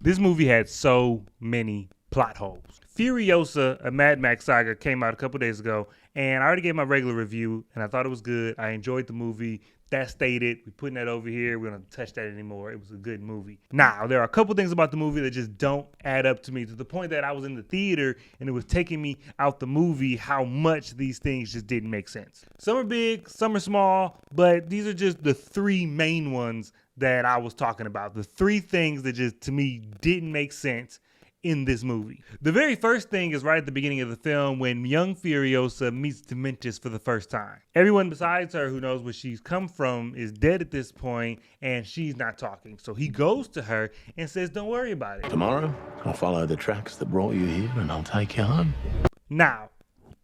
This movie had so many plot holes. Furiosa, a Mad Max Saga, came out a couple days ago, and I already gave my regular review, and I thought it was good. I enjoyed the movie. That stated, we're putting that over here. We don't touch that anymore. It was a good movie. Now, there are a couple things about the movie that just don't add up to me, to the point that I was in the theater and it was taking me out the movie how much these things just didn't make sense. Some are big, some are small, but these are just the three main ones that I was talking about. The three things that just, to me, didn't make sense in this movie. The very first thing is right at the beginning of the film when young Furiosa meets Dementis for the first time. Everyone besides her who knows where she's come from is dead at this point, and she's not talking. So he goes to her and says, don't worry about it. Tomorrow, I'll follow the tracks that brought you here and I'll take you home. Now,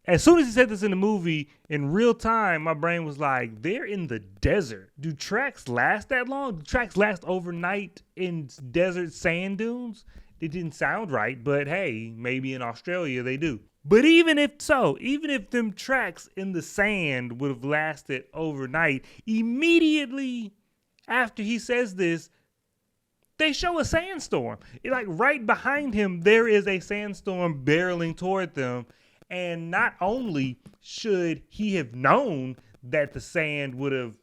as soon as he said this in the movie, in real time, my brain was like, they're in the desert. Do tracks last that long? Do tracks last overnight in desert sand dunes? It didn't sound right, but hey, maybe in Australia they do. But even if so, even if them tracks in the sand would have lasted overnight, immediately after he says this, they show a sandstorm. Like right behind him, there is a sandstorm barreling toward them. And not only should he have known that the sand would have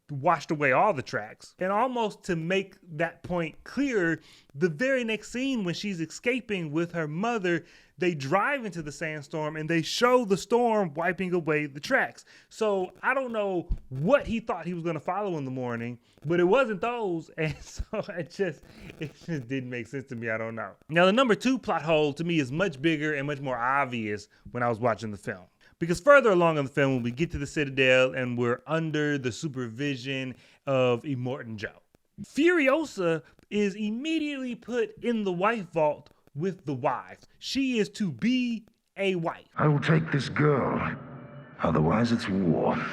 washed away all the tracks, and almost to make that point clearer, the very next scene when she's escaping with her mother, they drive into the sandstorm and they show the storm wiping away the tracks. So I don't know what he thought he was going to follow in the morning, but it wasn't those, and so it just didn't make sense to me. I don't know. Now the number two plot hole to me is much bigger and much more obvious when I was watching the film. Because further along in the film, when we get to the Citadel and we're under the supervision of Immortan Joe, Furiosa is immediately put in the wife vault with the wives. She is to be a wife. I will take this girl, otherwise it's war.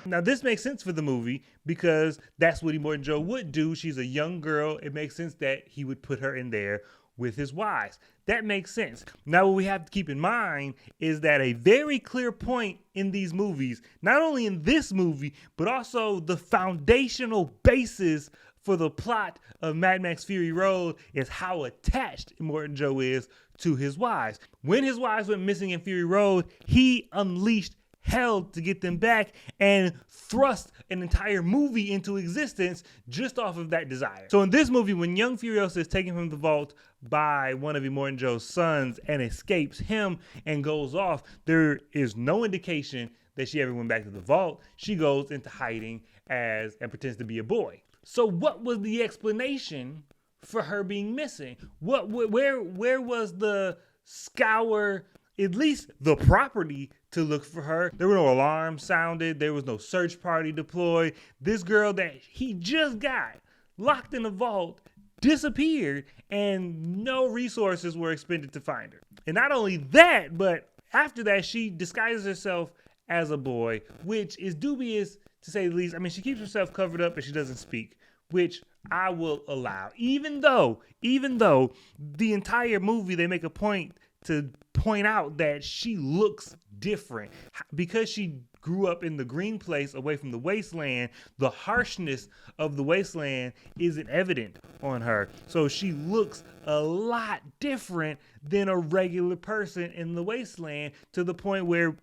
Now this makes sense for the movie because that's what Immortan Joe would do. She's a young girl. It makes sense that he would put her in there with his wives. That makes sense. Now, what we have to keep in mind is that a very clear point in these movies, not only in this movie, but also the foundational basis for the plot of Mad Max Fury Road, is how attached Immortan Joe is to his wives. When his wives went missing in Fury Road, he unleashed hell to get them back and thrust an entire movie into existence just off of that desire. So in this movie, when young Furiosa is taken from the vault by one of Immortan Joe's sons and escapes him and goes off, there is no indication that she ever went back to the vault. She goes into hiding and pretends to be a boy. So what was the explanation for her being missing? Where was the scour, at least the property, to look for her? There were no alarms sounded. There was no search party deployed. This girl that he just got locked in a vault disappeared, and no resources were expended to find her. And not only that, but after that, she disguises herself as a boy, which is dubious to say the least. I mean, she keeps herself covered up and she doesn't speak, which I will allow. Even though the entire movie, they make a point to point out that she looks different because she grew up in the green place away from the wasteland. The harshness of the wasteland isn't evident on her, so she looks a lot different than a regular person in the wasteland, to the point where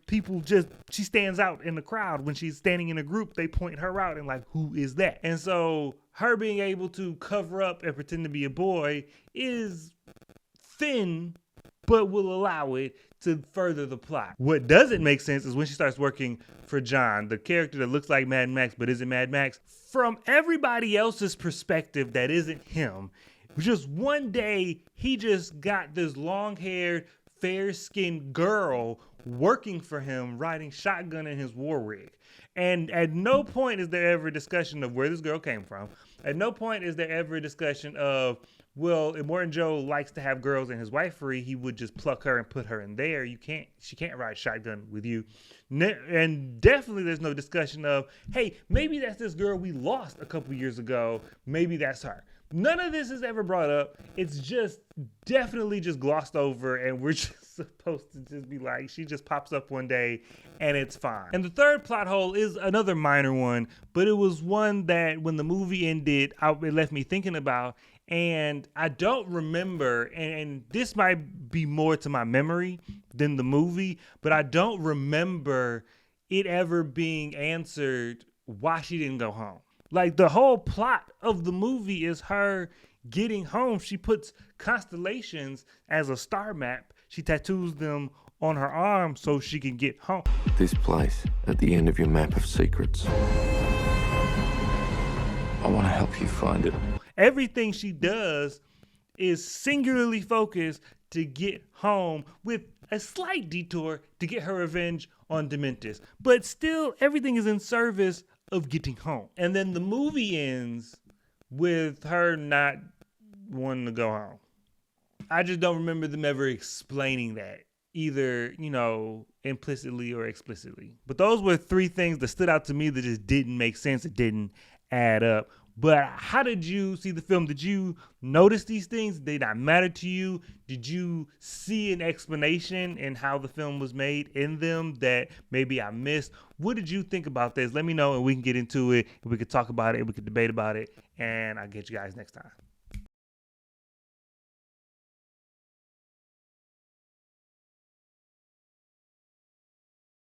she stands out in the crowd. When she's standing in a group, they point her out and like, who is that? And so her being able to cover up and pretend to be a boy is thin, but will allow it to further the plot. What doesn't make sense is when she starts working for John, the character that looks like Mad Max but isn't Mad Max. From everybody else's perspective that isn't him, just one day he just got this long-haired, fair-skinned girl working for him, riding shotgun in his war rig. And at no point is there ever a discussion of where this girl came from. At no point is there ever a discussion of, well, if Immortan Joe likes to have girls in his wifery, he would just pluck her and put her in there. She can't ride shotgun with you. And definitely there's no discussion of, hey, maybe that's this girl we lost a couple years ago. Maybe that's her. None of this is ever brought up. It's just definitely just glossed over, and we're just supposed to just be like, she just pops up one day and it's fine. And the third plot hole is another minor one, but it was one that when the movie ended, it left me thinking about. And I don't remember, and this might be more to my memory than the movie, but I don't remember it ever being answered why she didn't go home. Like, the whole plot of the movie is her getting home. She puts constellations as a star map. She tattoos them on her arm so she can get home. This place, at the end of your map of secrets. I want to help you find it. Everything she does is singularly focused to get home, with a slight detour to get her revenge on Dementis. But still, everything is in service of getting home. And then the movie ends with her not wanting to go home. I just don't remember them ever explaining that, either, implicitly or explicitly. But those were three things that stood out to me that just didn't make sense. It didn't add up. But how did you see the film? Did you notice these things? Did they not matter to you? Did you see an explanation in how the film was made in them that maybe I missed? What did you think about this? Let me know and we can get into it. We could talk about it. We could debate about it. And I'll get you guys next time.